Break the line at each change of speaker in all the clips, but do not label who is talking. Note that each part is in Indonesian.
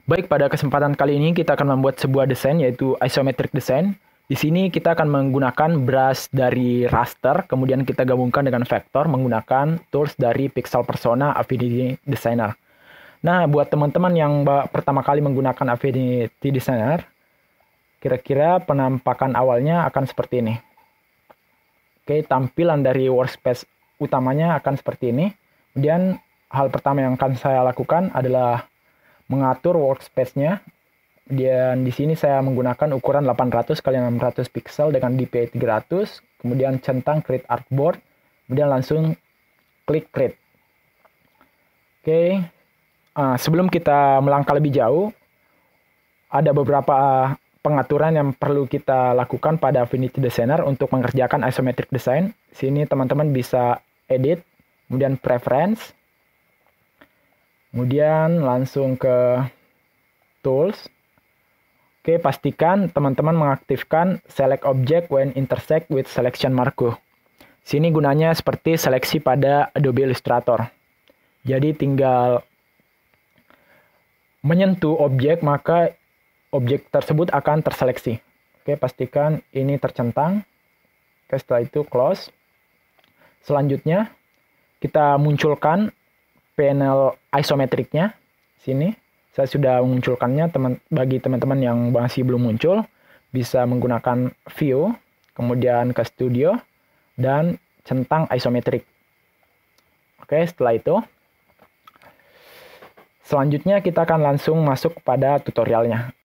Baik, pada kesempatan kali ini kita akan membuat sebuah desain yaitu isometric design. Di sini kita akan menggunakan brush dari raster, kemudian kita gabungkan dengan vektor menggunakan tools dari Pixel Persona Affinity Designer. Nah, buat teman-teman yang pertama kali menggunakan Affinity Designer, kira-kira penampakan awalnya akan seperti ini. Oke, tampilan dari workspace utamanya akan seperti ini. Kemudian hal pertama yang akan saya lakukan adalah mengatur workspace-nya. Dan di sini saya menggunakan ukuran 800 x 600 pixel dengan DPI 300, kemudian centang create artboard, kemudian langsung klik create. Oke, sebelum kita melangkah lebih jauh, ada beberapa pengaturan yang perlu kita lakukan pada Affinity Designer untuk mengerjakan isometric design. Sini teman-teman bisa edit, kemudian preference, kemudian langsung ke tools. Oke, pastikan teman-teman mengaktifkan select object when intersect with selection marker. Sini gunanya seperti seleksi pada Adobe Illustrator. Jadi tinggal menyentuh objek, maka objek tersebut akan terseleksi. Oke, pastikan ini tercentang. Oke, setelah itu close. Selanjutnya, kita munculkan panel isometriknya. Sini. Saya sudah memunculkannya. Bagi teman-teman yang masih belum muncul, bisa menggunakan view, kemudian ke studio, dan centang isometrik. Oke, setelah itu, selanjutnya kita akan langsung masuk pada tutorialnya.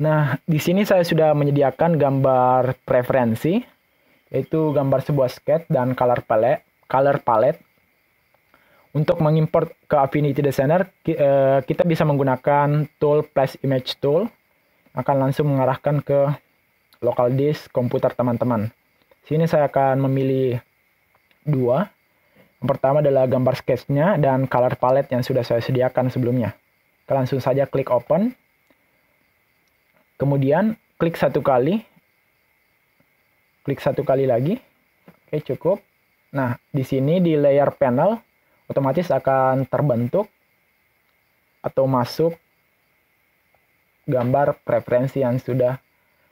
Nah, di sini saya sudah menyediakan gambar preferensi, yaitu gambar sebuah sketch dan color palette. Untuk mengimport ke Affinity Designer, kita bisa menggunakan tool Place Image Tool, akan langsung mengarahkan ke local disk komputer teman-teman. Sini saya akan memilih dua. Yang pertama adalah gambar sketch-nya dan color palette yang sudah saya sediakan sebelumnya. Kita langsung saja klik open. Kemudian klik satu kali. Klik satu kali lagi. Oke, cukup. Nah, di sini di layer panel otomatis akan terbentuk atau masuk gambar preferensi yang sudah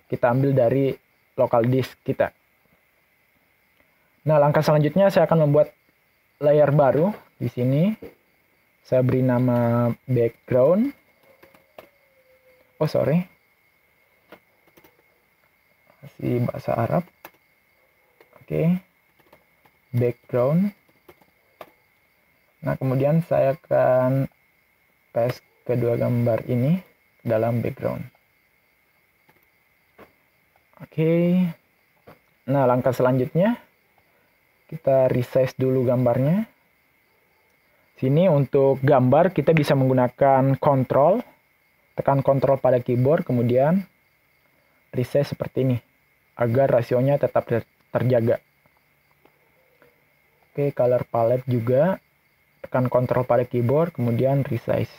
kita ambil dari local disk kita. Nah, langkah selanjutnya saya akan membuat layer baru. Di sini saya beri nama background. Oh, sorry. Kasih bahasa Arab. Oke. Background. Nah, kemudian saya akan paste kedua gambar ini dalam background. Oke. Nah, langkah selanjutnya kita resize dulu gambarnya. Sini untuk gambar kita bisa menggunakan Ctrl, tekan Ctrl pada keyboard, kemudian resize seperti ini, agar rasionya tetap terjaga. Oke, color palette juga, tekan Ctrl pada keyboard, kemudian resize.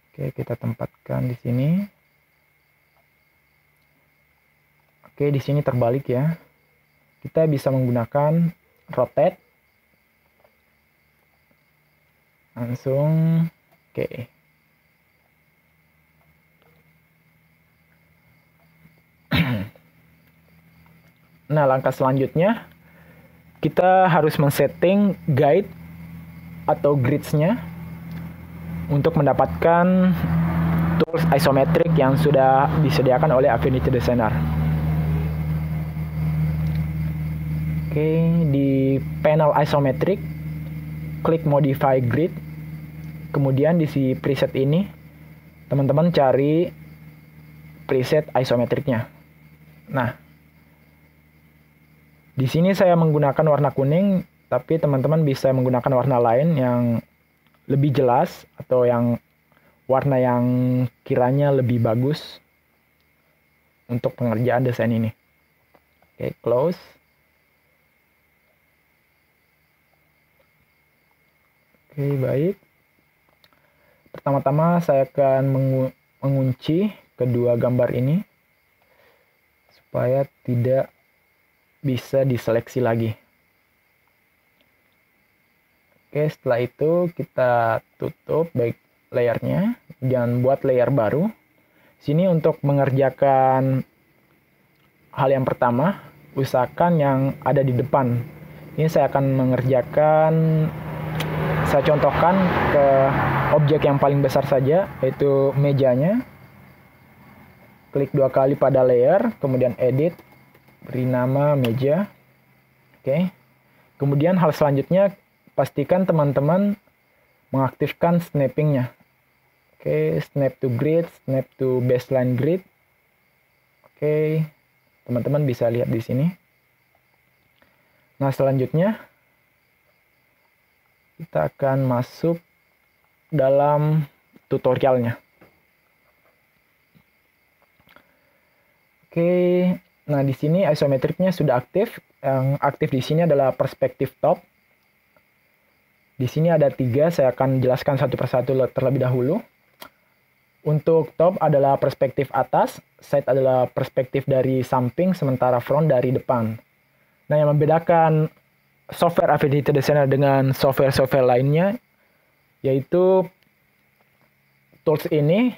Oke, kita tempatkan di sini. Oke, di sini terbalik ya. Kita bisa menggunakan rotate. Langsung, oke. Nah, langkah selanjutnya, kita harus men-setting guide atau grids-nya untuk mendapatkan tools isometric yang sudah disediakan oleh Affinity Designer. Oke, di panel isometric, klik modify grid. Kemudian di si preset ini, teman-teman cari preset isometriknya. Nah, di sini saya menggunakan warna kuning, tapi teman-teman bisa menggunakan warna lain yang lebih jelas atau yang warna yang kiranya lebih bagus untuk pengerjaan desain ini. Oke, close. Oke, baik. Pertama-tama saya akan mengunci kedua gambar ini supaya tidak bisa diseleksi lagi. Oke, setelah itu kita tutup baik layarnya, dan buat layer baru. Sini untuk mengerjakan hal yang pertama, usahakan yang ada di depan. Ini saya akan mengerjakan, saya contohkan ke objek yang paling besar saja, yaitu mejanya. Klik 2 kali pada layer, kemudian edit, beri nama meja. Oke. Kemudian hal selanjutnya, pastikan teman-teman mengaktifkan snapping-nya. Oke, snap to grid, snap to baseline grid. Oke, teman-teman bisa lihat di sini. Nah, selanjutnya kita akan masuk dalam tutorialnya. Oke, nah di sini isometriknya sudah aktif. Yang aktif di sini adalah perspektif top. Di sini ada 3, saya akan jelaskan satu persatu terlebih dahulu. Untuk top adalah perspektif atas, side adalah perspektif dari samping, sementara front dari depan. Nah, yang membedakan software Affinity Designer dengan software-software lainnya, yaitu tools ini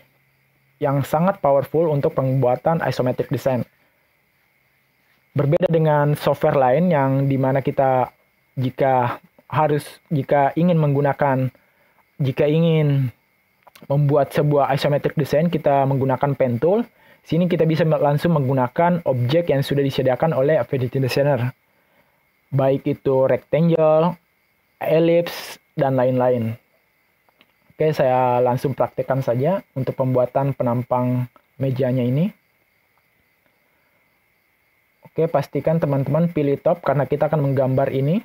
yang sangat powerful untuk pembuatan isometric design. Berbeda dengan software lain yang dimana kita jika ingin membuat sebuah isometric design, kita menggunakan pen tool. Sini kita bisa langsung menggunakan objek yang sudah disediakan oleh Affinity Designer. Baik itu rectangle, ellipse, dan lain-lain. Oke, saya langsung praktekkan saja untuk pembuatan penampang mejanya ini. Oke, pastikan teman-teman pilih top karena kita akan menggambar ini.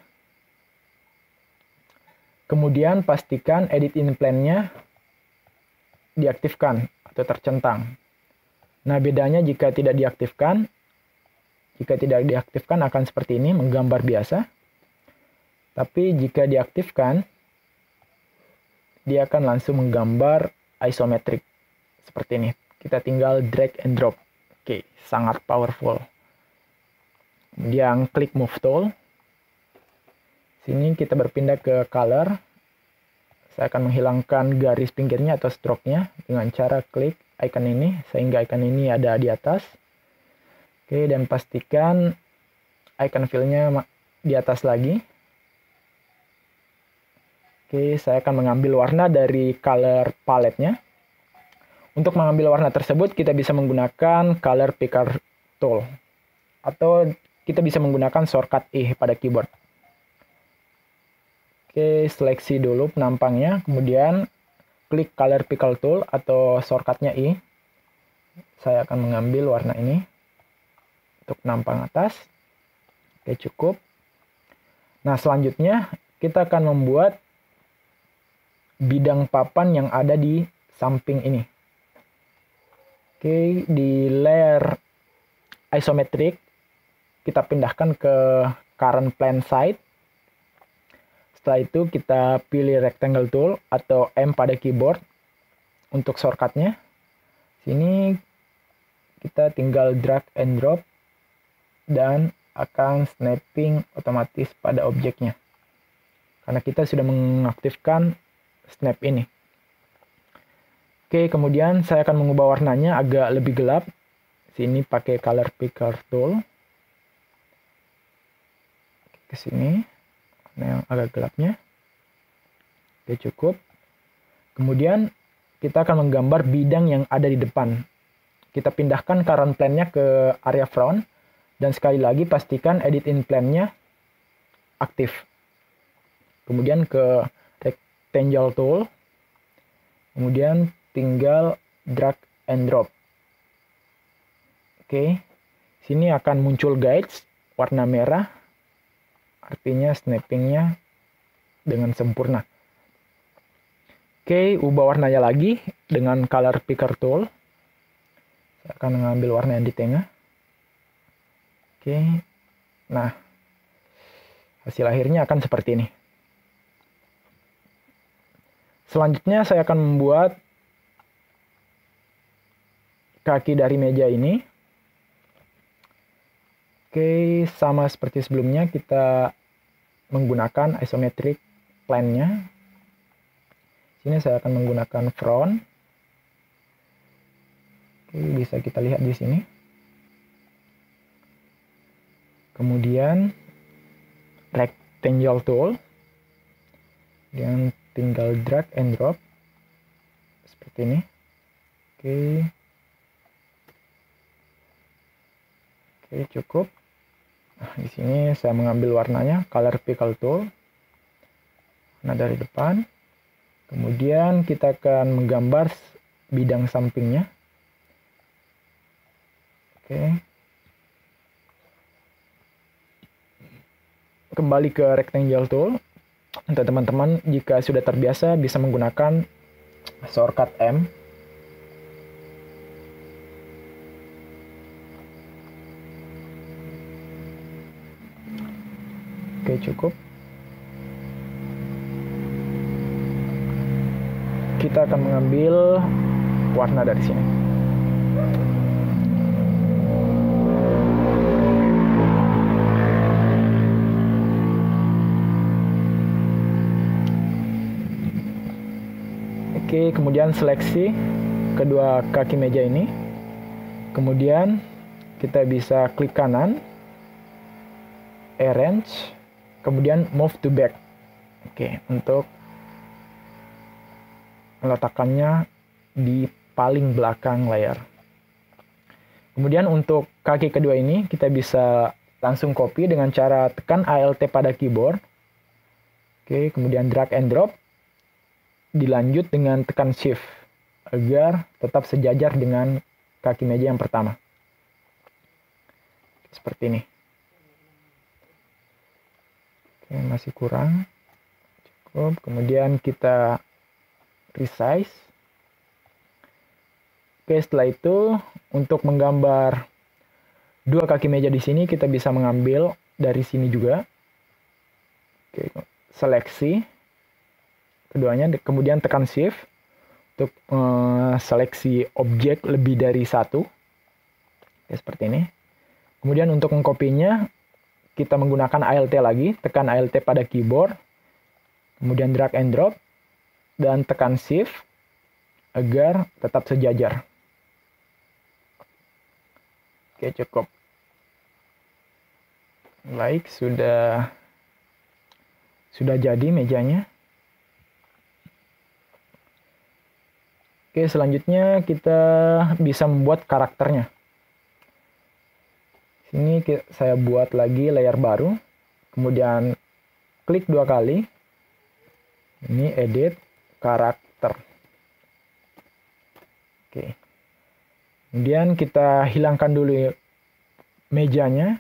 Kemudian pastikan edit in plane-nya diaktifkan atau tercentang. Nah, bedanya jika tidak diaktifkan akan seperti ini, menggambar biasa. Tapi jika diaktifkan, dia akan langsung menggambar isometrik seperti ini. Kita tinggal drag and drop. Oke, sangat powerful. Kemudian klik move tool. Sini kita berpindah ke color. Saya akan menghilangkan garis pinggirnya atau stroke-nya dengan cara klik icon ini sehingga icon ini ada di atas. Oke, dan pastikan icon fill-nya di atas lagi. Oke, saya akan mengambil warna dari color palette-nya. Untuk mengambil warna tersebut kita bisa menggunakan color picker tool atau kita bisa menggunakan shortcut E pada keyboard. Oke, seleksi dulu penampangnya, kemudian klik color picker tool atau shortcutnya I. Saya akan mengambil warna ini untuk penampang atas. Oke, cukup. Nah, selanjutnya kita akan membuat bidang papan yang ada di samping ini. Oke, di layer isometric kita pindahkan ke current plane side. Setelah itu kita pilih rectangle tool atau M pada keyboard untuk shortcutnya. Sini kita tinggal drag and drop dan akan snapping otomatis pada objeknya. Karena kita sudah mengaktifkan snap ini. Oke, kemudian saya akan mengubah warnanya agak lebih gelap. Sini pakai color picker tool. Ke sini. Yang agak gelapnya. Oke, cukup. Kemudian kita akan menggambar bidang yang ada di depan. Kita pindahkan current plane-nya ke area front. Dan sekali lagi pastikan edit in plane-nya aktif. Kemudian ke rectangle tool. Kemudian tinggal drag and drop. Oke. Sini akan muncul guides warna merah. Artinya snappingnya dengan sempurna. Oke, ubah warnanya lagi dengan color picker tool. Saya akan mengambil warna yang di tengah. Oke, nah hasil akhirnya akan seperti ini. Selanjutnya saya akan membuat kaki dari meja ini. Oke, sama seperti sebelumnya kita menggunakan isometric plane-nya. Sini saya akan menggunakan front. Oke, bisa kita lihat di sini. Kemudian rectangle tool. Dan tinggal drag and drop seperti ini. Oke, cukup. Nah, di sini saya mengambil warnanya, color picker tool. Nah, dari depan. Kemudian kita akan menggambar bidang sampingnya. Oke. Kembali ke rectangle tool. Untuk teman-teman, jika sudah terbiasa bisa menggunakan shortcut M. Oke, cukup. Kita akan mengambil warna dari sini. Oke, kemudian seleksi kedua kaki meja ini. Kemudian kita bisa klik kanan, arrange, kemudian move to back. Oke, untuk meletakkannya di paling belakang layar. Kemudian untuk kaki kedua ini kita bisa langsung copy dengan cara tekan Alt pada keyboard. Oke, kemudian drag and drop. Dilanjut dengan tekan shift agar tetap sejajar dengan kaki meja yang pertama. Seperti ini. Oke, masih kurang. Cukup. Kemudian kita resize. Oke, setelah itu untuk menggambar dua kaki meja di sini kita bisa mengambil dari sini juga. Oke, seleksi keduanya, kemudian tekan shift untuk seleksi objek lebih dari satu. Oke, seperti ini. Kemudian untuk mengkopinya kita menggunakan Alt lagi, tekan Alt pada keyboard, kemudian drag and drop dan tekan shift agar tetap sejajar. Oke, cukup. Baik, sudah jadi mejanya. Oke, selanjutnya kita bisa membuat karakternya. Sini saya buat lagi layar baru, kemudian klik 2 kali. Ini edit karakter. Oke. Kemudian kita hilangkan dulu mejanya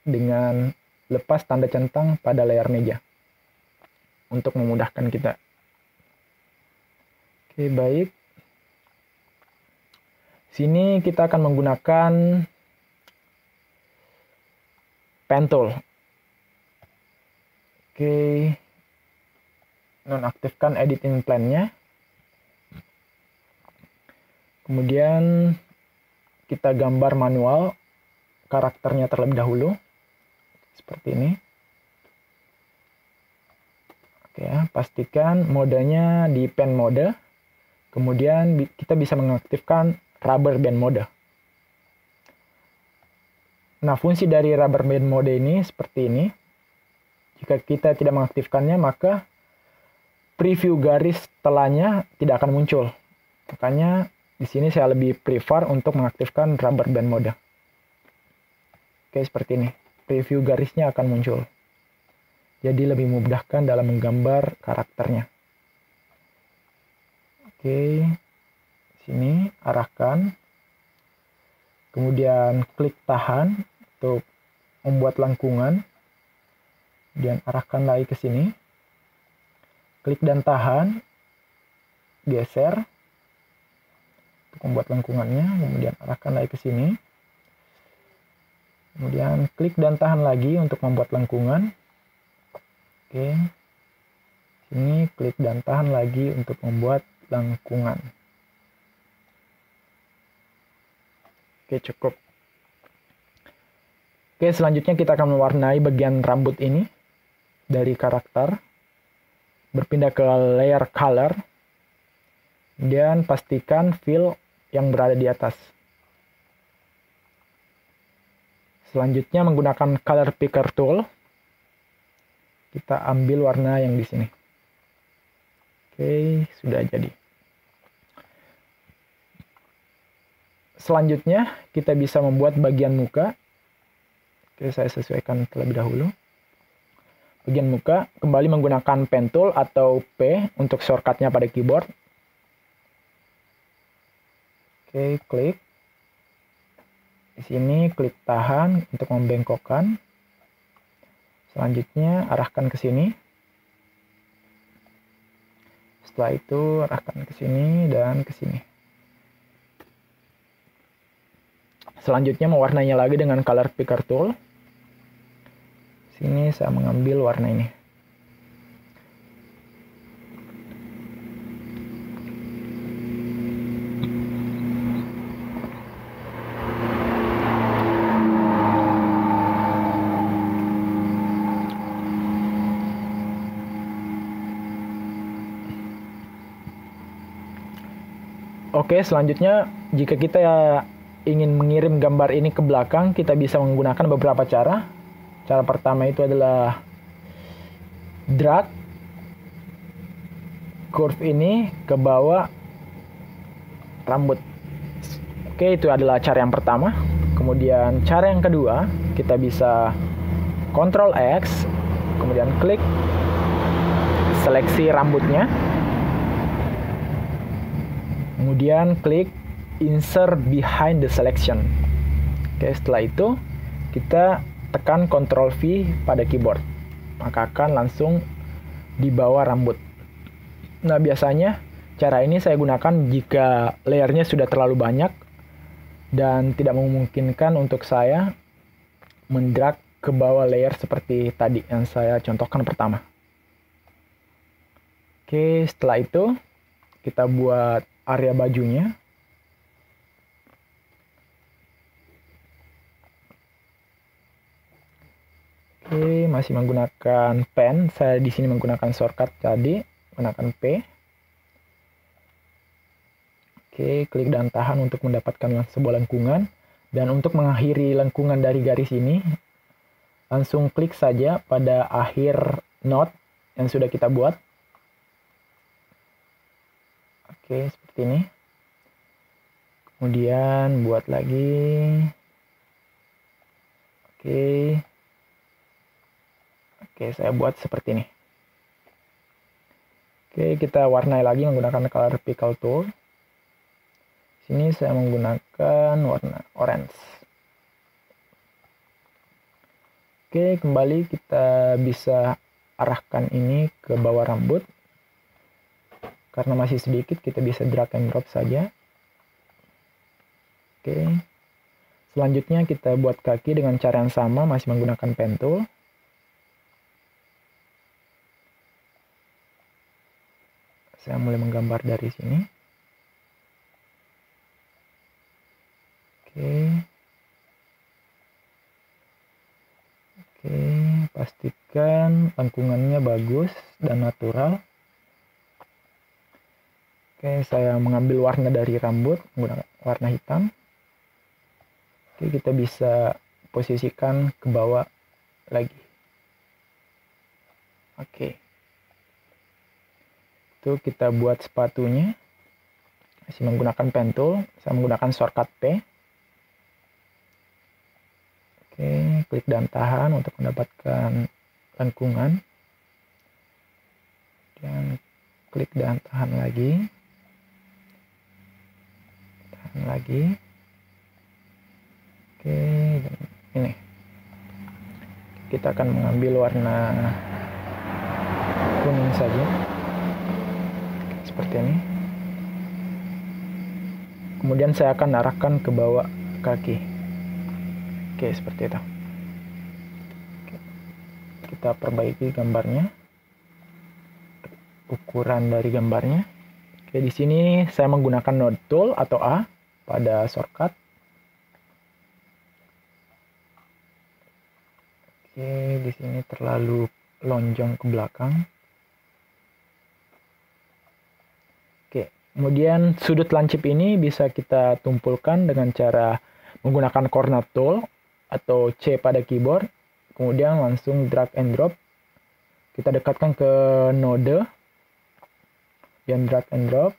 dengan lepas tanda centang pada layar meja untuk memudahkan kita. Oke, baik. Sini kita akan menggunakan pen tool. Oke. Nonaktifkan editing plan-nya. Kemudian kita gambar manual karakternya terlebih dahulu. Seperti ini. Oke ya, pastikan modenya di pen mode. Kemudian kita bisa mengaktifkan rubber band mode. Nah, fungsi dari rubber band mode ini seperti ini. Jika kita tidak mengaktifkannya, maka preview garis telahnya tidak akan muncul. Makanya di sini saya lebih prefer untuk mengaktifkan rubber band mode. Oke, seperti ini. Preview garisnya akan muncul. Jadi lebih memudahkan dalam menggambar karakternya. Oke. Sini arahkan. Kemudian klik tahan untuk membuat lengkungan. Kemudian arahkan lagi ke sini. Klik dan tahan, geser untuk membuat lengkungannya, kemudian arahkan lagi ke sini. Kemudian klik dan tahan lagi untuk membuat lengkungan. Oke. Sini klik dan tahan lagi untuk membuat lengkungan. Oke, cukup. Oke, selanjutnya kita akan mewarnai bagian rambut ini dari karakter. Berpindah ke layer color. Dan pastikan fill yang berada di atas. Selanjutnya menggunakan color picker tool. Kita ambil warna yang di sini. Oke, sudah jadi. Selanjutnya kita bisa membuat bagian muka. Oke, saya sesuaikan terlebih dahulu. Bagian muka, kembali menggunakan pen tool atau P untuk shortcutnya pada keyboard. Oke, klik. Di sini klik tahan untuk membengkokkan. Selanjutnya arahkan ke sini. Setelah itu arahkan ke sini dan ke sini. Selanjutnya mewarnainya lagi dengan color picker tool. Sini saya mengambil warna ini. Oke, selanjutnya jika kita ingin mengirim gambar ini ke belakang, kita bisa menggunakan beberapa cara. Cara pertama itu adalah drag curve ini ke bawah rambut. Oke, itu adalah cara yang pertama. Kemudian cara yang kedua, kita bisa Ctrl X, kemudian klik seleksi rambutnya. Kemudian klik insert behind the selection. Oke, setelah itu kita tekan Ctrl V pada keyboard. Maka akan langsung di bawah rambut. Nah, biasanya cara ini saya gunakan jika layernya sudah terlalu banyak dan tidak memungkinkan untuk saya mendrag ke bawah layer seperti tadi yang saya contohkan pertama. Oke, setelah itu kita buat area bajunya. Oke, masih menggunakan pen. Saya di sini menggunakan shortcut tadi, menggunakan P. Oke, klik dan tahan untuk mendapatkan sebuah lengkungan. Dan untuk mengakhiri lengkungan dari garis ini, langsung klik saja pada akhir node yang sudah kita buat. Oke, seperti ini. Kemudian buat lagi. Oke. Oke, saya buat seperti ini. Oke, kita warnai lagi menggunakan color picker tool. Sini saya menggunakan warna orange. Oke, kembali kita bisa arahkan ini ke bawah rambut. Karena masih sedikit, kita bisa drag and drop saja. Oke. Selanjutnya kita buat kaki dengan cara yang sama, masih menggunakan pen tool. Saya mulai menggambar dari sini. Oke. Oke, pastikan lengkungannya bagus dan natural. Oke, saya mengambil warna dari rambut menggunakan warna hitam. Oke, kita bisa posisikan ke bawah lagi. Oke. Itu kita buat sepatunya. Masih menggunakan pen tool, saya menggunakan shortcut P. Oke, klik dan tahan untuk mendapatkan lengkungan. Dan klik dan tahan lagi. Lagi. Oke, ini kita akan mengambil warna kuning saja seperti ini. Kemudian saya akan arahkan ke bawah kaki. Oke, seperti itu. Oke. Kita perbaiki gambarnya, ukuran dari gambarnya. Oke, di sini saya menggunakan node tool atau A pada shortcut. di sini terlalu lonjong ke belakang. Oke, kemudian sudut lancip ini bisa kita tumpulkan dengan cara menggunakan corner tool atau C pada keyboard. Kemudian langsung drag and drop. Kita dekatkan ke node. Dan drag and drop.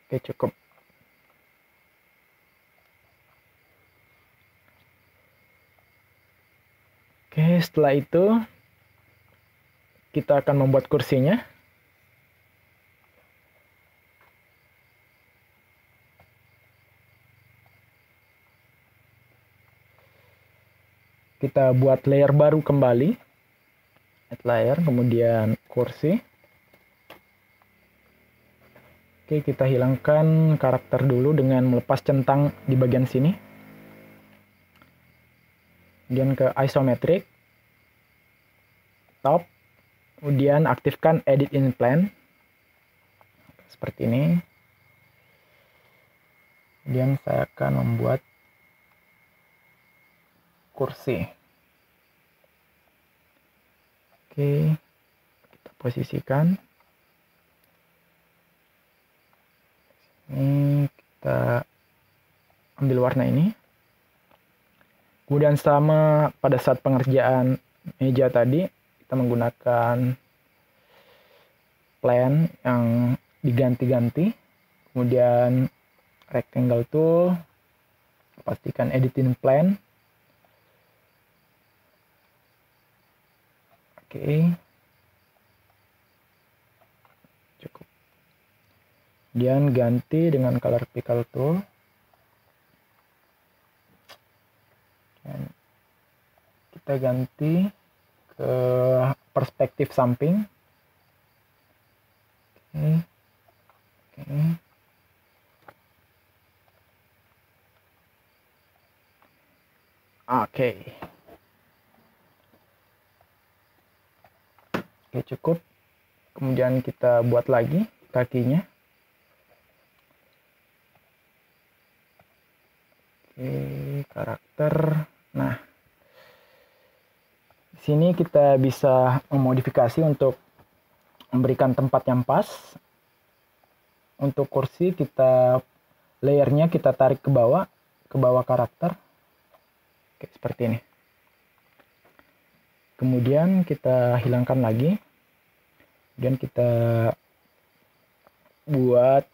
Oke, cukup. Oke, setelah itu kita akan membuat kursinya. Kita buat layer baru kembali. Add layer, kemudian kursi. Oke, kita hilangkan karakter dulu dengan melepas centang di bagian sini. Kemudian ke isometric. Top. Kemudian aktifkan edit in plane. Seperti ini. Kemudian saya akan membuat kursi. Oke, kita posisikan. Ini kita ambil warna ini. Kemudian sama pada saat pengerjaan meja tadi, kita menggunakan plane yang diganti-ganti. Kemudian rectangle tool, pastikan editing plane. Oke. Cukup. Kemudian ganti dengan color picker tool. Dan kita ganti ke perspektif samping. Oke. Oke. Oke. Oke, cukup. Kemudian kita buat lagi kakinya. Oke, karakter. Nah, di sini kita bisa memodifikasi untuk memberikan tempat yang pas. Untuk kursi kita layernya kita tarik ke bawah karakter. Oke, seperti ini. Kemudian kita hilangkan lagi. Kemudian kita buat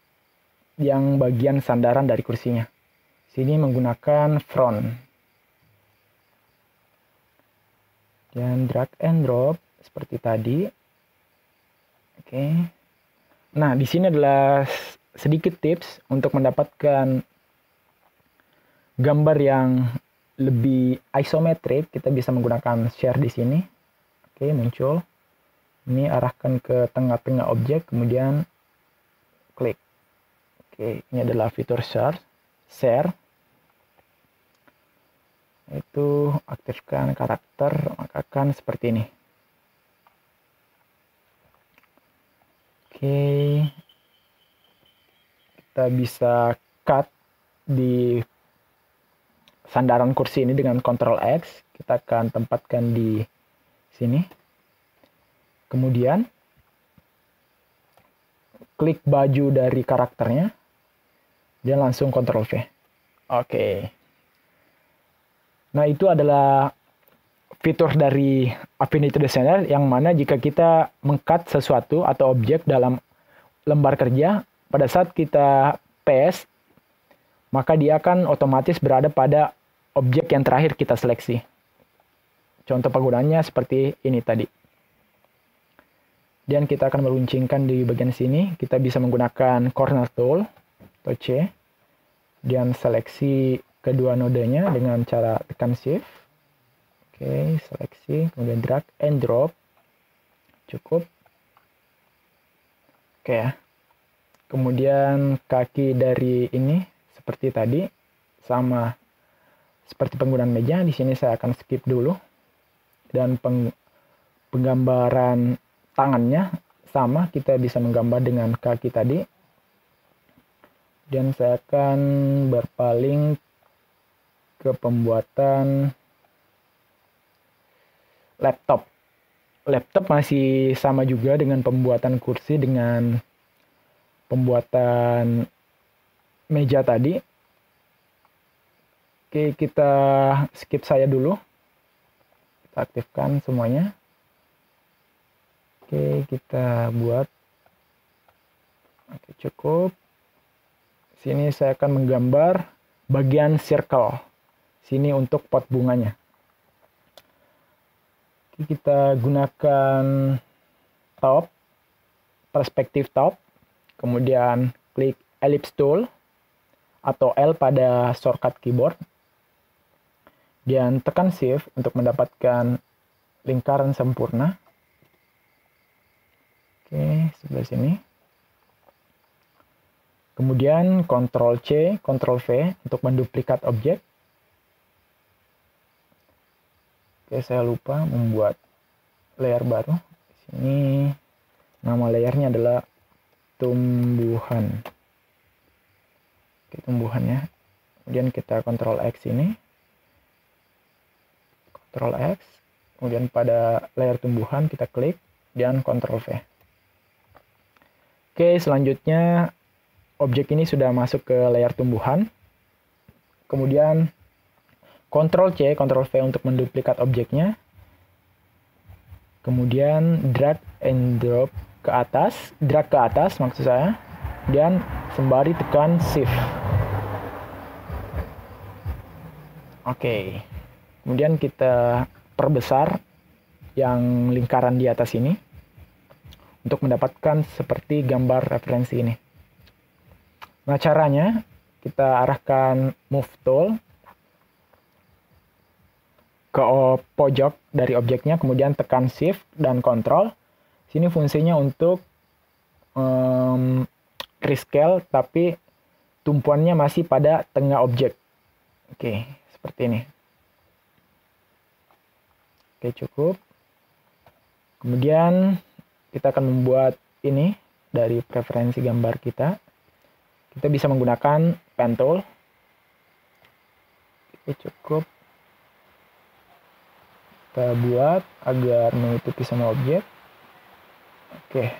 yang bagian sandaran dari kursinya. Sini menggunakan front. Dan drag and drop seperti tadi. Oke. Nah, di sini adalah sedikit tips untuk mendapatkan gambar yang lebih isometrik. Kita bisa menggunakan share di sini. Oke, muncul. Ini arahkan ke tengah-tengah objek, kemudian klik. Oke, ini adalah fitur share. Itu aktifkan karakter, maka akan seperti ini. Oke, kita bisa cut di sandaran kursi ini dengan Ctrl X. Kita akan tempatkan di sini. Kemudian klik baju dari karakternya dan langsung Ctrl V. Oke. Nah, itu adalah fitur dari Affinity Designer yang mana jika kita meng-cut sesuatu atau objek dalam lembar kerja, pada saat kita paste, maka dia akan otomatis berada pada objek yang terakhir kita seleksi. Contoh penggunaannya seperti ini tadi. Dan kita akan meluncingkan di bagian sini. Kita bisa menggunakan corner tool atau C. Dan seleksi kedua nodenya dengan cara tekan shift. Oke, seleksi, kemudian drag and drop. Cukup. Oke ya. Kemudian kaki dari ini seperti tadi, sama seperti penggunaan meja. Di sini saya akan skip dulu. Dan penggambaran tangannya sama, kita bisa menggambar dengan kaki tadi. Dan saya akan berpaling ke pembuatan laptop. Laptop masih sama juga dengan pembuatan kursi dengan pembuatan meja tadi. Oke, kita skip saya dulu. Kita aktifkan semuanya. Oke, kita buat. Oke, cukup. Sini saya akan menggambar bagian circle. Sini untuk pot bunganya. Oke, kita gunakan top, perspektif top. Kemudian klik ellipse tool atau L pada shortcut keyboard. Dan tekan shift untuk mendapatkan lingkaran sempurna. Oke, sebelah sini. Kemudian Ctrl C, Ctrl V untuk menduplikat objek. Oke, saya lupa membuat layer baru. Sini nama layernya adalah tumbuhan. Oke, tumbuhannya. Kemudian kita Ctrl X ini. Ctrl X. Kemudian pada layer tumbuhan kita klik dan Ctrl V. Oke, selanjutnya objek ini sudah masuk ke layer tumbuhan. Kemudian Ctrl C, Ctrl V untuk menduplikat objeknya. Kemudian drag and drop ke atas, drag ke atas maksud saya. Dan sembari tekan shift. Oke. Kemudian kita perbesar yang lingkaran di atas ini untuk mendapatkan seperti gambar referensi ini. Nah, caranya kita arahkan move tool ke pojok dari objeknya, kemudian tekan shift dan control. Sini fungsinya untuk rescale, tapi tumpuannya masih pada tengah objek. Oke, seperti ini. Oke, cukup. Kemudian kita akan membuat ini dari preferensi gambar kita. Kita bisa menggunakan pen tool. Oke, cukup. Kita buat agar menutupi semua objek. Oke.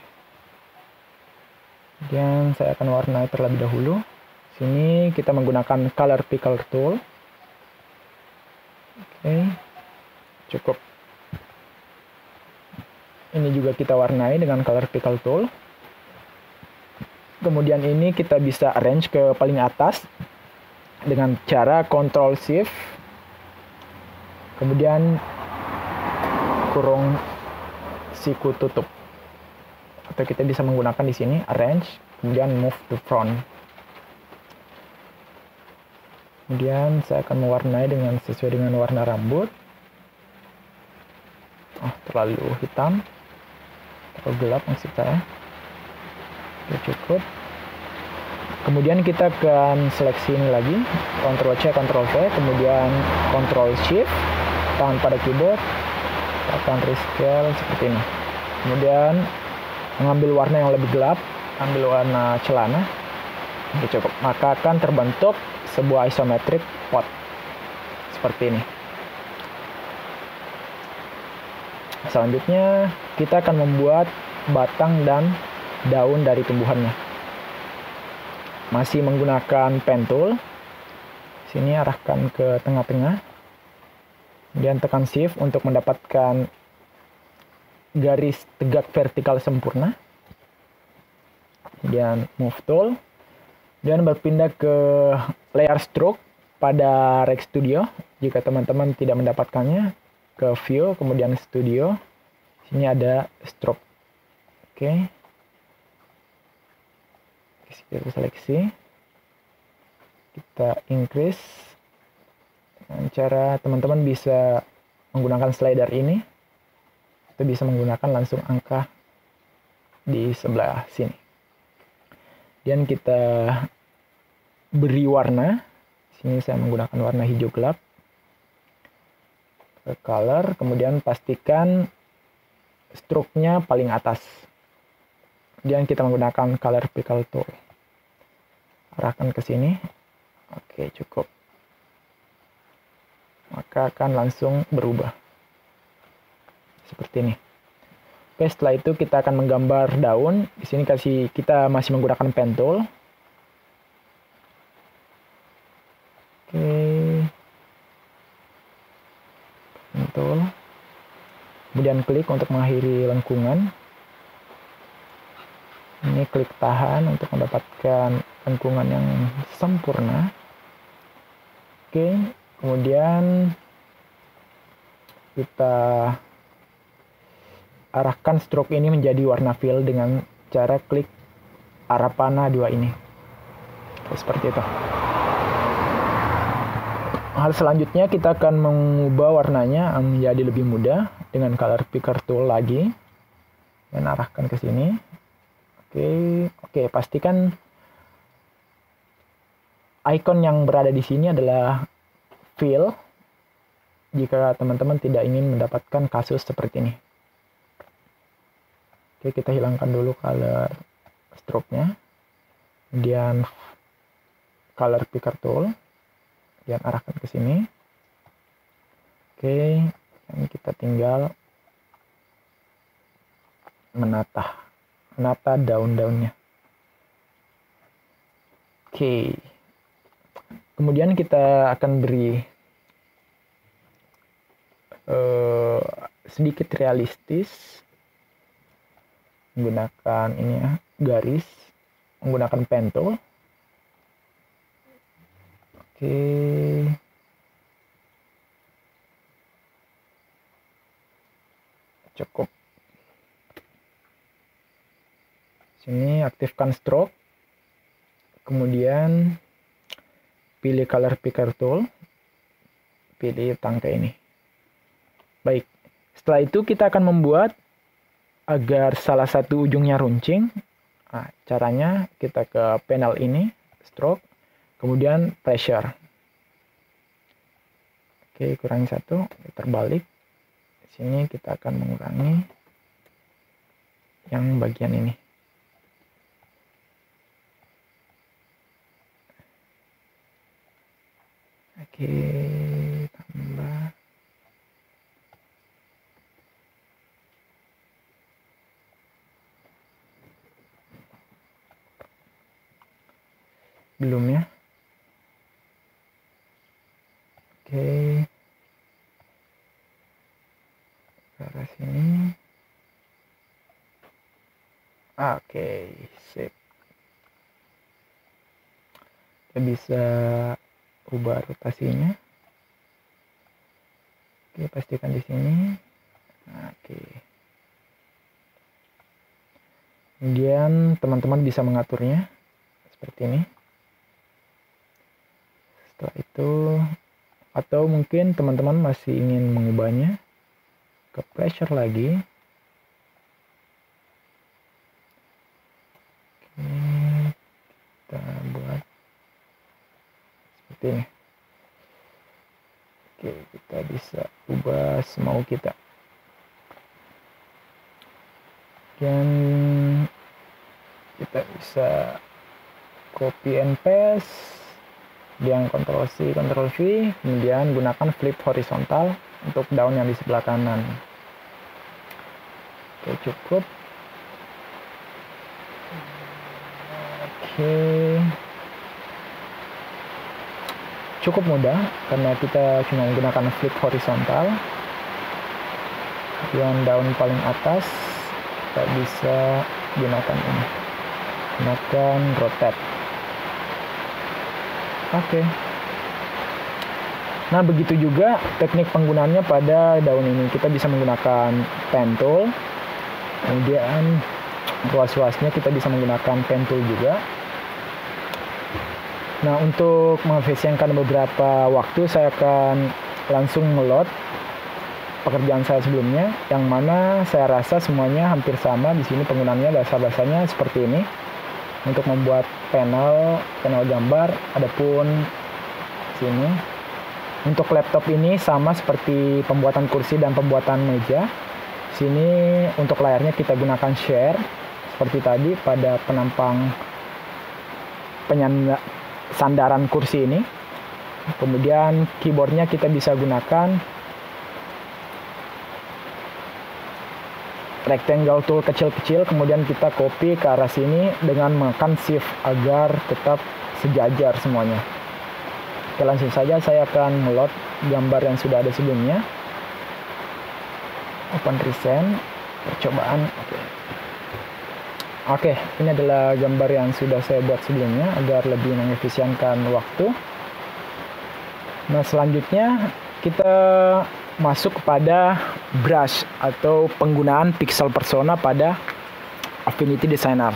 Dan saya akan warnai terlebih dahulu. Sini kita menggunakan color picker tool. Oke. Cukup. Ini juga kita warnai dengan color picker tool. Kemudian ini kita bisa arrange ke paling atas dengan cara Ctrl Shift. Kemudian kurung siku tutup. Atau kita bisa menggunakan di sini arrange, kemudian move to front. Kemudian saya akan mewarnai dengan sesuai dengan warna rambut. Oh, terlalu hitam. Terlalu gelap maksud saya. Oke, cukup. Kemudian kita akan seleksi ini lagi, Ctrl C, Ctrl V, kemudian Ctrl Shift, tahan pada keyboard, akan rescale seperti ini. Kemudian mengambil warna yang lebih gelap, ambil warna celana. Oke, cukup. Maka akan terbentuk sebuah isometric pot seperti ini. Selanjutnya kita akan membuat batang dan daun dari tumbuhannya. Masih menggunakan pen tool. Sini arahkan ke tengah-tengah. Kemudian tekan shift untuk mendapatkan garis tegak vertikal sempurna. Kemudian move tool. Dan berpindah ke layer stroke pada Rec Studio. Jika teman-teman tidak mendapatkannya, ke view, kemudian studio. Sini ada stroke. Oke. Kita seleksi. Kita increase. Dengan cara teman-teman bisa menggunakan slider ini. Atau bisa menggunakan langsung angka di sebelah sini. Dan kita beri warna. Sini saya menggunakan warna hijau gelap. Ke color, kemudian pastikan stroke-nya paling atas. Kemudian kita menggunakan color picker tool. Arahkan ke sini. Oke, cukup. maka akan langsung berubah seperti ini. Oke, setelah itu kita akan menggambar daun. Di sini kita masih menggunakan pen tool. Oke, pen tool. Kemudian klik untuk mengakhiri lengkungan. Ini klik tahan untuk mendapatkan lengkungan yang sempurna. Oke, kemudian kita arahkan stroke ini menjadi warna fill dengan cara klik arah panah 2 ini. Oke, seperti itu. Hal selanjutnya kita akan mengubah warnanya menjadi lebih mudah dengan color picker tool lagi dan arahkan ke sini. Oke, pastikan icon yang berada di sini adalah fill jika teman-teman tidak ingin mendapatkan kasus seperti ini. Oke, kita hilangkan dulu color stroke-nya. Kemudian color picker tool. Kemudian arahkan ke sini. Oke, ini kita tinggal menata daun-daunnya. Oke. Kemudian kita akan beri sedikit realistis menggunakan ini ya, garis, menggunakan pen tool. Oke. Cukup. Sini aktifkan stroke. Kemudian pilih color picker tool. Pilih tangkai ini. Baik. Setelah itu kita akan membuat agar salah satu ujungnya runcing. Nah, caranya kita ke panel ini, stroke, kemudian pressure. Oke, kurangi 1, terbalik. Di sini kita akan mengurangi yang bagian ini. Oke, tambah. Belum ya. Oke. Ke arah sini. Oke, sip. Kita bisa ubah rotasinya. Oke, pastikan di sini. Oke. Kemudian teman-teman bisa mengaturnya seperti ini. Setelah itu, atau mungkin teman-teman masih ingin mengubahnya ke pressure lagi. Oke, kita buat seperti ini. Oke, kita bisa ubah semau kita. Dan kita bisa copy and paste. Kemudian Ctrl C, Ctrl V, kemudian gunakan flip horizontal untuk daun yang di sebelah kanan. Oke, cukup. Oke. Cukup mudah karena kita cuma menggunakan flip horizontal. Yang daun paling atas kita bisa gunakan ini. Gunakan rotate. Oke. Nah, begitu juga teknik penggunaannya pada daun ini. Kita bisa menggunakan pen tool. Kemudian luas-luasnya kita bisa menggunakan pen tool juga. Nah, untuk mengefisienkan beberapa waktu, saya akan langsung meload pekerjaan saya sebelumnya, yang mana saya rasa semuanya hampir sama. Di sini penggunaannya bahasa-bahasanya seperti ini. Untuk membuat panel gambar, adapun sini untuk laptop ini sama seperti pembuatan kursi dan pembuatan meja. Sini untuk layarnya kita gunakan share seperti tadi pada penampang sandaran kursi ini. Kemudian keyboardnya kita bisa gunakan rectangle tool kecil-kecil, kemudian kita copy ke arah sini dengan menekan shift agar tetap sejajar semuanya. Oke, langsung saja saya akan meload gambar yang sudah ada sebelumnya. Open recent, percobaan. Oke, ini adalah gambar yang sudah saya buat sebelumnya agar lebih mengefisienkan waktu. Nah, selanjutnya kita masuk kepada brush atau penggunaan pixel persona pada Affinity Designer.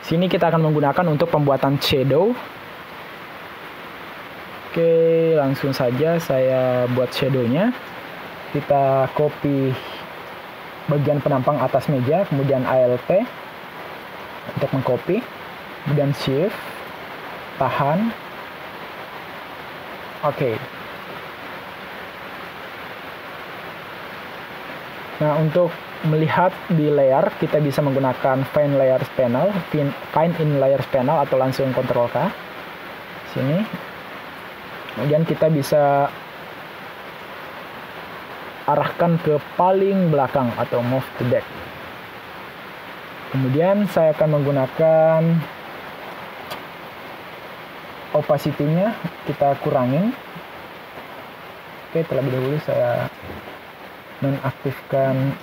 Sini kita akan menggunakan untuk pembuatan shadow. Oke, langsung saja saya buat shadownya. Kita copy bagian penampang atas meja, kemudian Alt untuk mengcopy, kemudian Shift, tahan. Oke. Nah, untuk melihat di layer, kita bisa menggunakan Find Layers Panel, Find in Layers Panel, atau langsung Ctrl K. Sini. Kemudian kita bisa arahkan ke paling belakang atau Move to Back. Kemudian saya akan menggunakan opacity-nya, kita kurangin. Oke, terlebih dahulu saya nonaktifkan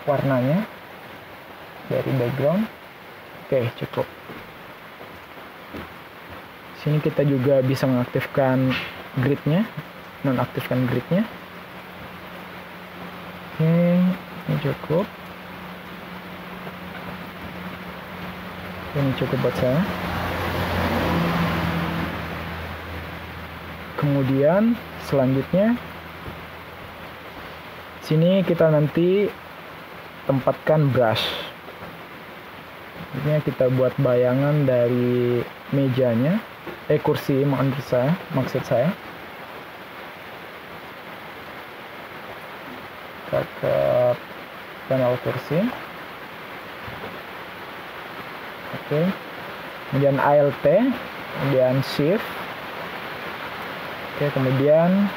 warnanya dari background. Oke, cukup. Sini kita juga bisa mengaktifkan gridnya, nonaktifkan gridnya. Oke, ini cukup. Ini cukup buat saya. Kemudian selanjutnya sini kita nanti tempatkan brush. Ini kita buat bayangan dari mejanya, kursi maksud saya. Kita ke panel kursi. Oke. Kemudian Alt, kemudian Shift. Oke, kemudian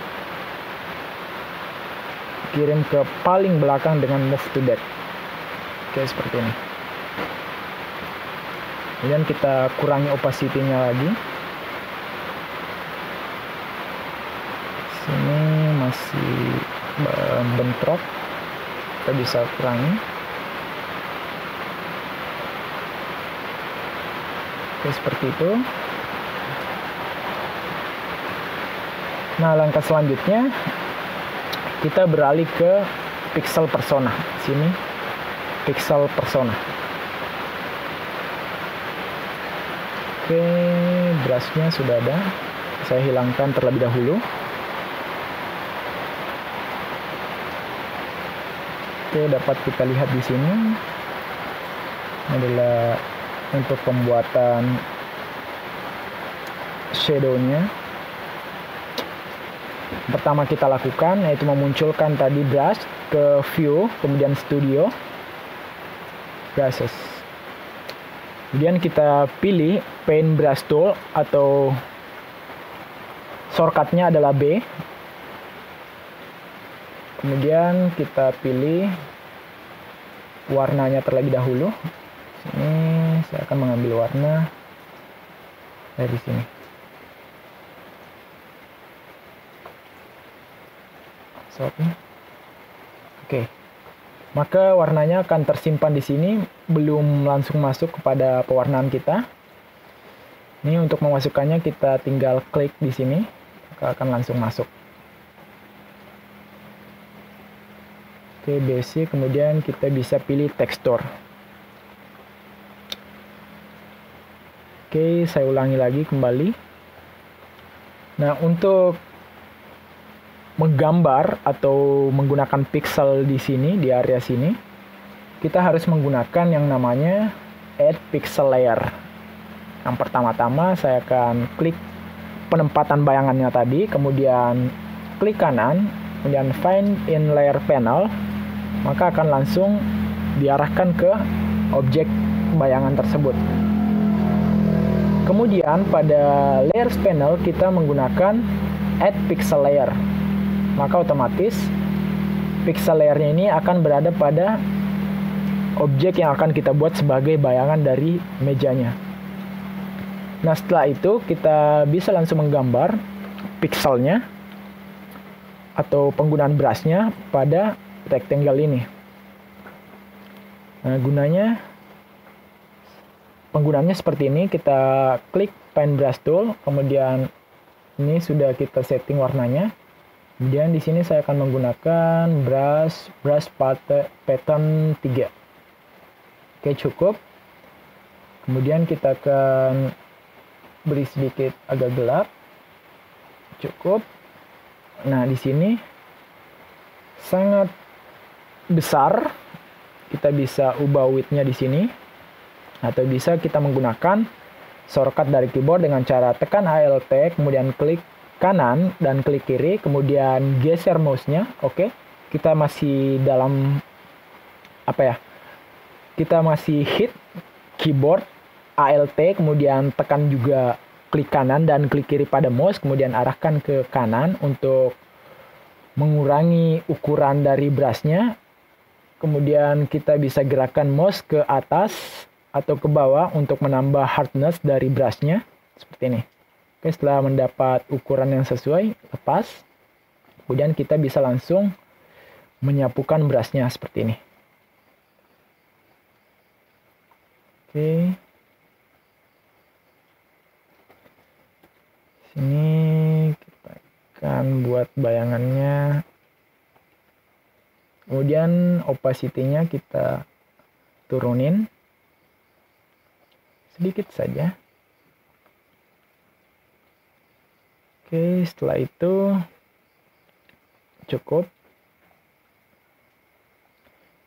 kirim ke paling belakang dengan Move to Back. Oke, seperti ini. Kemudian kita kurangi opacity-nya lagi. Sini masih bentrok, kita bisa kurangi. Oke, seperti itu. Nah, langkah selanjutnya kita beralih ke pixel persona. Sini pixel persona. Oke, brushnya sudah ada. Saya hilangkan terlebih dahulu. Oke, dapat kita lihat di sini. Ini adalah untuk pembuatan shadow-nya. Pertama kita lakukan yaitu memunculkan tadi brush ke view, kemudian studio, brushes. Kemudian kita pilih paint brush tool atau shortcutnya adalah B. Kemudian kita pilih warnanya terlebih dahulu. Sini saya akan mengambil warna dari sini. Oke, maka warnanya akan tersimpan di sini, belum langsung masuk kepada pewarnaan kita. Ini untuk memasukkannya kita tinggal klik di sini, maka akan langsung masuk. Oke, basic, kemudian kita bisa pilih tekstur. Oke, saya ulangi lagi kembali. Nah, untuk menggambar atau menggunakan pixel di sini, di area sini, kita harus menggunakan yang namanya Add Pixel Layer. Yang pertama-tama saya akan klik penempatan bayangannya tadi, kemudian klik kanan, kemudian Find in Layer Panel, maka akan langsung diarahkan ke objek bayangan tersebut. Kemudian pada layers panel kita menggunakan add pixel layer. Maka otomatis pixel layernya ini akan berada pada objek yang akan kita buat sebagai bayangan dari mejanya. Nah, setelah itu kita bisa langsung menggambar pixelnya atau penggunaan brushnya pada rectangle ini. Nah, penggunaannya seperti ini. Kita klik Paint Brush Tool, kemudian ini sudah kita setting warnanya. Kemudian di sini saya akan menggunakan brush pattern 3. Oke, cukup. Kemudian kita akan beri sedikit agak gelap. Cukup. Nah, di sini sangat besar. Kita bisa ubah width-nya di sini. Atau bisa kita menggunakan shortcut dari keyboard dengan cara tekan Alt, kemudian klik kanan dan klik kiri, kemudian geser mouse-nya. Oke, kita masih dalam kita masih hit keyboard Alt, kemudian tekan juga klik kanan dan klik kiri pada mouse, kemudian arahkan ke kanan untuk mengurangi ukuran dari brush-nya. Kemudian kita bisa gerakkan mouse ke atas atau ke bawah untuk menambah hardness dari brush-nya seperti ini. Oke, setelah mendapat ukuran yang sesuai, lepas. Kemudian kita bisa langsung menyapukan brush-nya seperti ini. Oke. Sini kita akan buat bayangannya. Kemudian opacity-nya kita turunin sedikit saja. Oke, setelah itu cukup.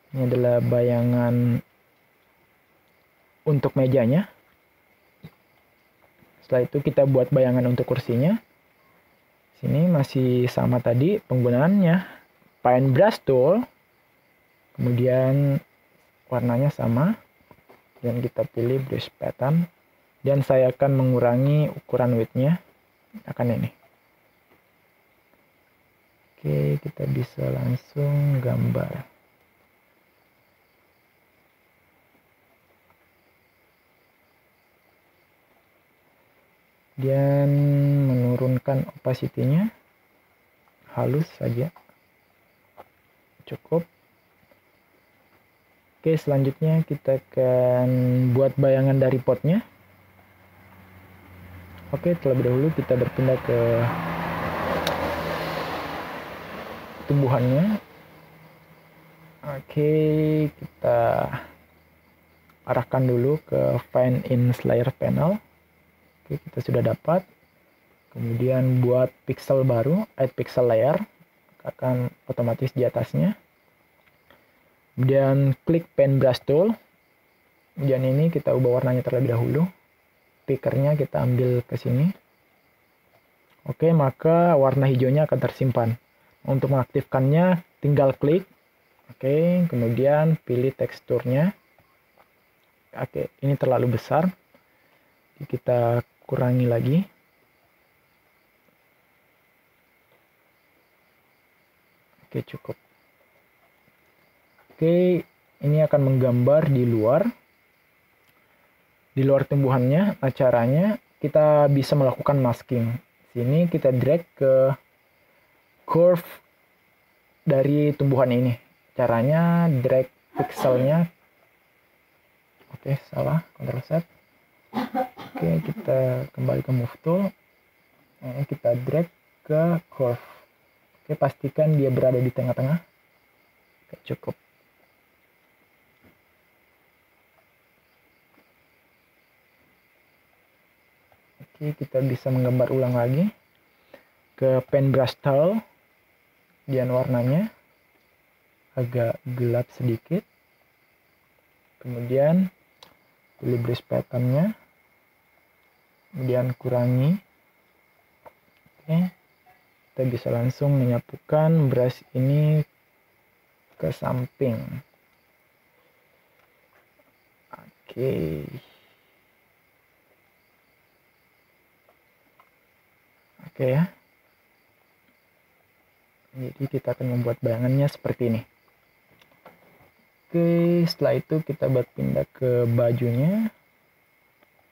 Ini adalah bayangan untuk mejanya. Setelah itu kita buat bayangan untuk kursinya. Sini masih sama tadi penggunaannya. Paint Brush Tool. Kemudian warnanya sama. Dan kita pilih brush pattern, dan saya akan mengurangi ukuran width-nya akan ini. Oke, kita bisa langsung gambar. Dan menurunkan opacity-nya halus saja. Cukup. Oke, selanjutnya kita akan buat bayangan dari potnya. Oke, terlebih dahulu kita berpindah ke tumbuhannya. Oke, kita arahkan dulu ke Find in Layer Panel. Oke, kita sudah dapat. Kemudian buat pixel baru, add pixel layer, akan otomatis di atasnya. Kemudian klik Paint Brush Tool. Kemudian ini kita ubah warnanya terlebih dahulu. Pickernya kita ambil ke sini. Oke, maka warna hijaunya akan tersimpan. Untuk mengaktifkannya tinggal klik. Oke, kemudian pilih teksturnya. Oke, ini terlalu besar. Kita kurangi lagi. Oke, cukup. Oke, ini akan menggambar di luar tumbuhannya. Nah, caranya kita bisa melakukan masking. Sini kita drag ke curve dari tumbuhan ini. Caranya drag pixelnya. Oke, salah, Ctrl Z. Oke, kita kembali ke move tool. Ini kita drag ke curve. Oke, pastikan dia berada di tengah-tengah. Oke, cukup. Oke, kita bisa menggambar ulang lagi ke Paint Brush Tool. Dan warnanya agak gelap sedikit. Kemudian pilih brush pattern-nya. Kemudian kurangi. Oke. Kita bisa langsung menyapukan brush ini ke samping. Oke. Oke ya. Jadi kita akan membuat bayangannya seperti ini. Oke, setelah itu kita berpindah ke bajunya.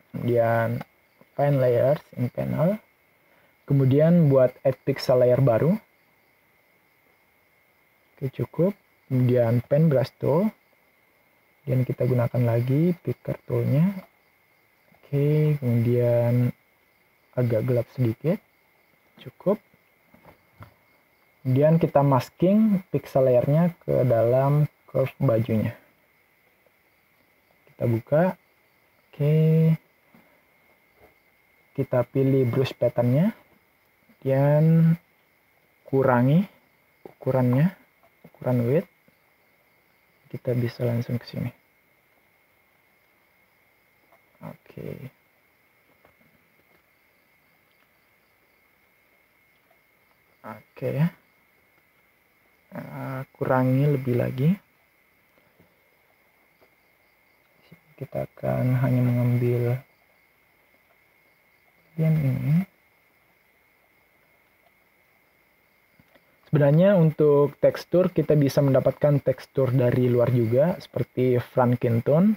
Kemudian find layers in panel. Kemudian buat add pixel layer baru. Oke, cukup. Kemudian pen brush tool. Dan kita gunakan lagi picker toolnya. Oke, kemudian agak gelap sedikit. Cukup. Kemudian kita masking pixel layernya ke dalam curve bajunya. Kita buka. Oke. Kita pilih brush patternnya. Dan kurangi ukurannya, ukuran width. Kita bisa langsung ke sini. Oke. Oke ya. Kurangi lebih lagi. Kita akan hanya mengambil bagian ini. Sebenarnya untuk tekstur kita bisa mendapatkan tekstur dari luar juga seperti Franken Tone.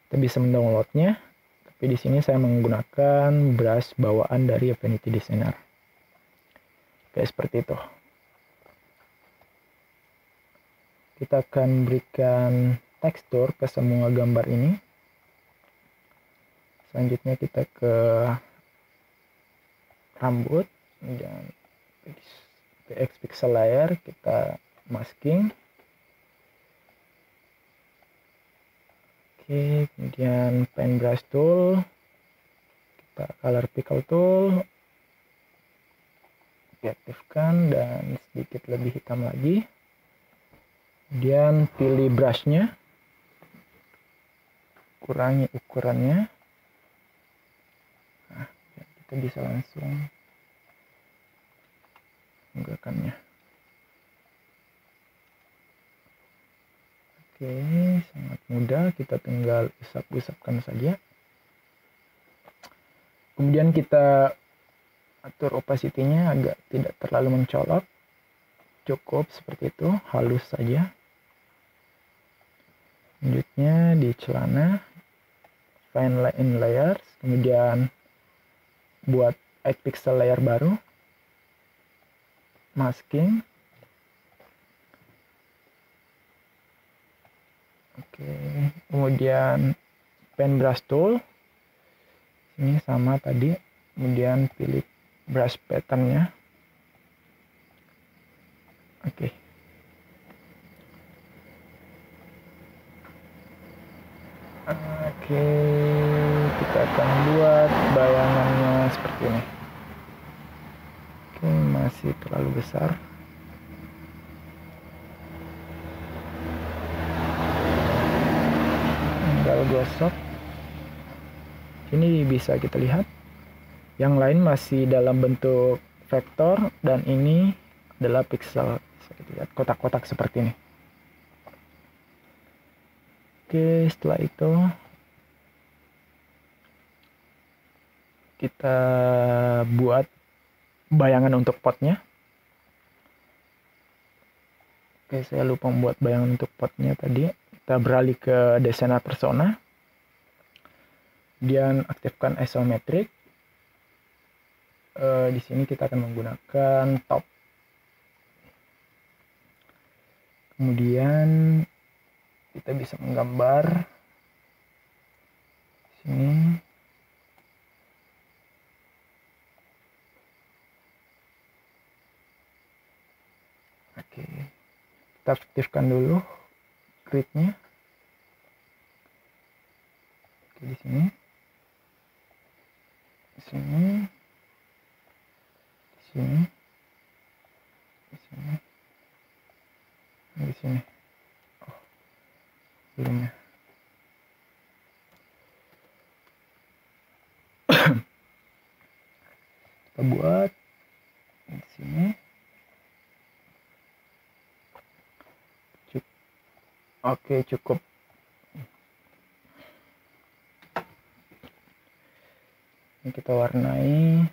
Kita bisa mendownloadnya. Tapi di sini saya menggunakan brush bawaan dari Affinity Designer. Oke, seperti itu. Kita akan berikan tekstur ke semua gambar ini. Selanjutnya kita ke rambut dan PX pixel layer, kita masking. Oke, kemudian pen brush tool, kita color pickle tool, diaktifkan dan sedikit lebih hitam lagi. Kemudian pilih brushnya, kurangi ukurannya. Nah, kita bisa langsung menggunakannya. Oke, sangat mudah, kita tinggal usap-usapkan saja. Kemudian kita atur opacity-nya agar tidak terlalu mencolok. Cukup seperti itu, halus saja. Selanjutnya di celana, find in layers, kemudian buat add pixel layer baru, masking. Oke, kemudian pen brush tool, ini sama tadi, kemudian pilih brush patternnya. Oke. Oke, kita akan buat bayangannya seperti ini. Oke, masih terlalu besar. Tinggal gosok. Ini bisa kita lihat. Yang lain masih dalam bentuk vektor dan ini adalah pixel. Bisa kita lihat kotak-kotak seperti ini. Oke, setelah itu kita buat bayangan untuk potnya. Oke, saya lupa membuat bayangan untuk potnya tadi. Kita beralih ke Designer Persona. Kemudian aktifkan isometric. Di sini kita akan menggunakan top. Kemudian kita bisa menggambar sini. Oke, kita aktifkan dulu gridnya. Oke, di sini, di sini, di sini, di sini, di sini. Oh, belum ya. Kita buat di sini. Oke, cukup. Ini kita warnai.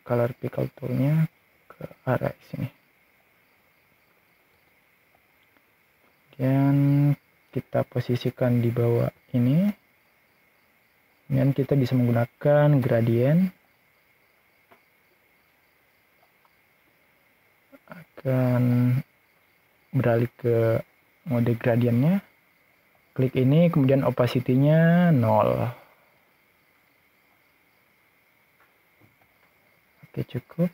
color pickle toolnya ke arah sini. Dan kita posisikan di bawah ini. Dan kita bisa menggunakan gradient. Akan beralih ke mode gradiennya. Klik ini, kemudian opacity-nya 0. Oke, cukup.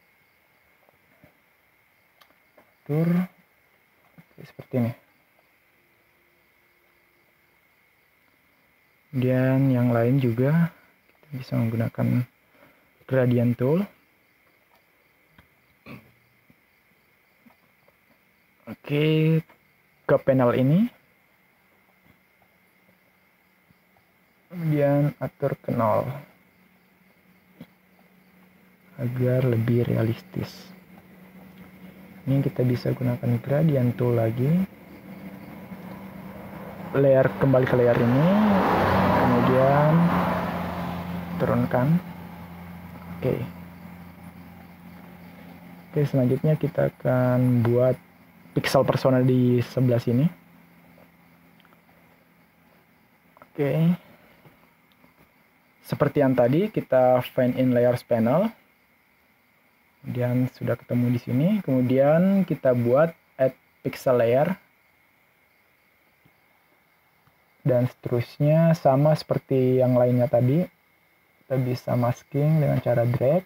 Atur. Oke, seperti ini. Kemudian yang lain juga kita bisa menggunakan gradient tool. Oke, ke panel ini. Kemudian atur ke 0 agar lebih realistis. Ini kita bisa gunakan gradient tool lagi. Kembali ke layer ini, kemudian turunkan. Oke, selanjutnya kita akan buat pixel persona di sebelah sini. Oke. Seperti yang tadi, kita find in layers panel. Kemudian sudah ketemu di sini. Kemudian kita buat add pixel layer. Dan seterusnya sama seperti yang lainnya tadi. Kita bisa masking dengan cara drag.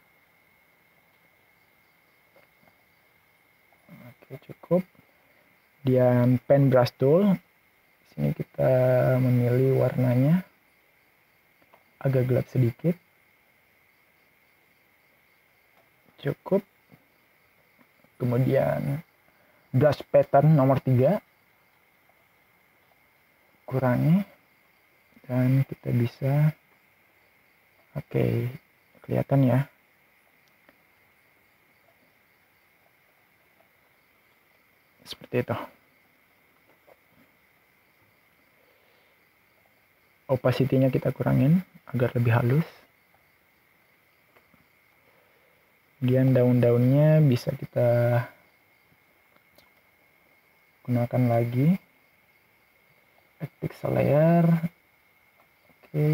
Oke, cukup. Dan pen brush tool. Di sini kita memilih warnanya agak gelap sedikit. Cukup. Kemudian brush pattern nomor 3. Kurangi. Dan kita bisa, oke, kelihatan ya. Seperti itu. Opacity-nya kita kurangin agar lebih halus. Kemudian daun-daunnya bisa kita gunakan lagi. Add pixel layer. Oke.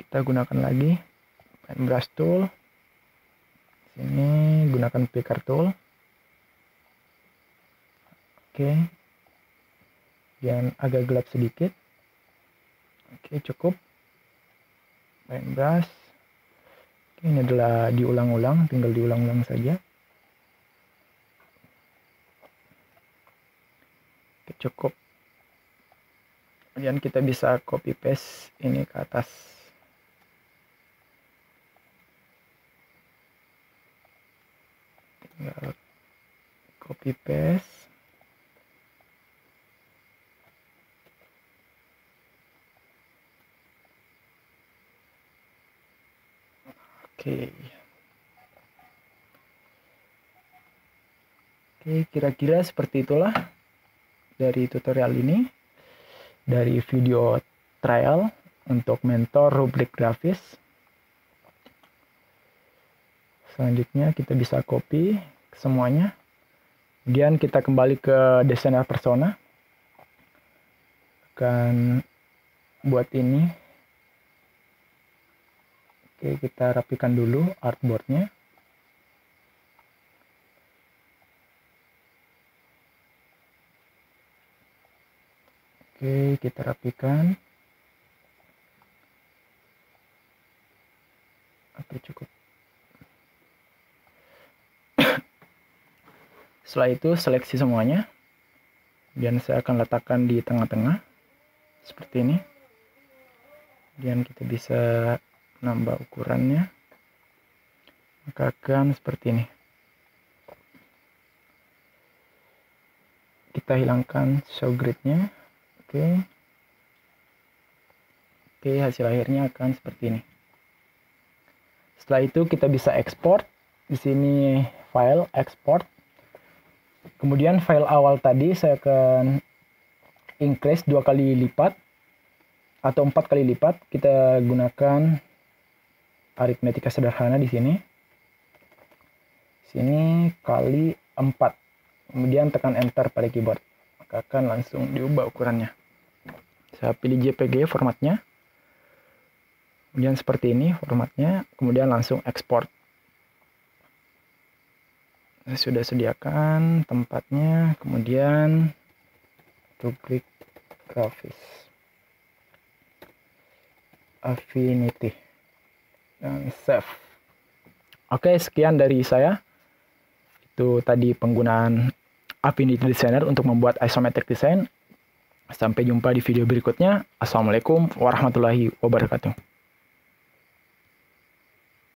Kita gunakan lagi pen brush tool. Sini gunakan picker tool. Oke, dan agak gelap sedikit. Oke, cukup. Pen brush. Oke, ini adalah diulang-ulang, tinggal diulang-ulang saja. Oke, cukup. Kemudian kita bisa copy paste ini ke atas. Tinggal copy paste. Oke, kira-kira seperti itulah dari tutorial ini, dari video trial untuk mentor rubrik grafis. Selanjutnya kita bisa copy semuanya, kemudian kita kembali ke desainer persona, akan buat ini. Oke, kita rapikan dulu artboardnya. Oke, kita rapikan. Oke, cukup. Setelah itu seleksi semuanya. Dan saya akan letakkan di tengah-tengah. Seperti ini. Dan kita bisa nambah ukurannya, maka akan seperti ini. Kita hilangkan show grid-nya. Oke, hasil akhirnya akan seperti ini. Setelah itu kita bisa ekspor. Di sini file export. Kemudian file awal tadi saya akan increase 2 kali lipat. atau 4 kali lipat. Kita gunakan aritmetika sederhana di sini. Sini kali 4. Kemudian tekan enter pada keyboard. Maka akan langsung diubah ukurannya. Saya pilih JPG formatnya. Kemudian seperti ini formatnya. Kemudian langsung export. Saya sudah sediakan tempatnya. Kemudian klik grafis. Affinity. Dan save. Oke, sekian dari saya. Itu tadi penggunaan Affinity Designer untuk membuat isometric design. Sampai jumpa di video berikutnya. Assalamualaikum warahmatullahi wabarakatuh.